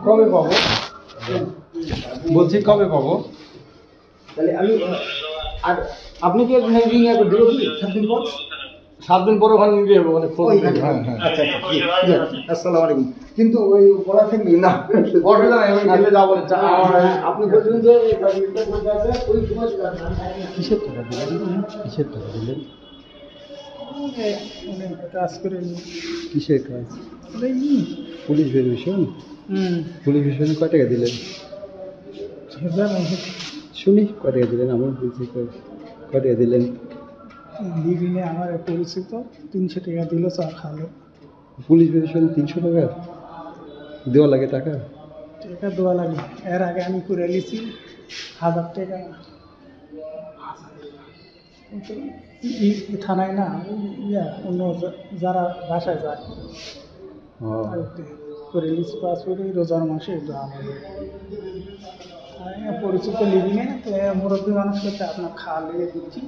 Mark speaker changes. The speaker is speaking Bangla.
Speaker 1: কবে পাবো বলছি, কবে পাবো?
Speaker 2: তাহলে আমি আর আপনি কি নিয়ে দেবো কি 7 দিন পর?
Speaker 1: 7 দিন পরে ওখানে নিয়ে যাবো, মানে
Speaker 2: হ্যাঁ হ্যাঁ, আচ্ছা আচ্ছা, আসসালামু আলাইকুম। কিন্তু ওই পড়া থেকে না
Speaker 1: গেলে যাবো।
Speaker 2: আপনি বলছেন যে
Speaker 1: কিসের টাকা দিলেন? কিসের টাকা দিলেন?
Speaker 2: কাজ করে
Speaker 1: কিসের কাজ? Police verification. পুলিশ ভেরিফিকেশনে কয় টাকা দিলেন শুনি? কয় টাকা দিলেন? আমার বলছি কয় টাকা দিলেন?
Speaker 2: লিভিনে আমার পরিচিত 300 টাকা দিল, চা খালো।
Speaker 1: পুলিশ ভেরিফিকেশন 300 টাকা দেওয়া লাগে? টাকা
Speaker 2: দেওয়া লাগে। এর আগে আমি করে নিয়েছি 1000 টাকা থানায় না, অন্য যারা বাসায় যায় করে নিয়েছি পাসপোর্ট রোজার মাসে। পরিচিত লিভিনে মুরব্বী মানুষ করতে আপনার খাওয়া লেগে দিচ্ছি।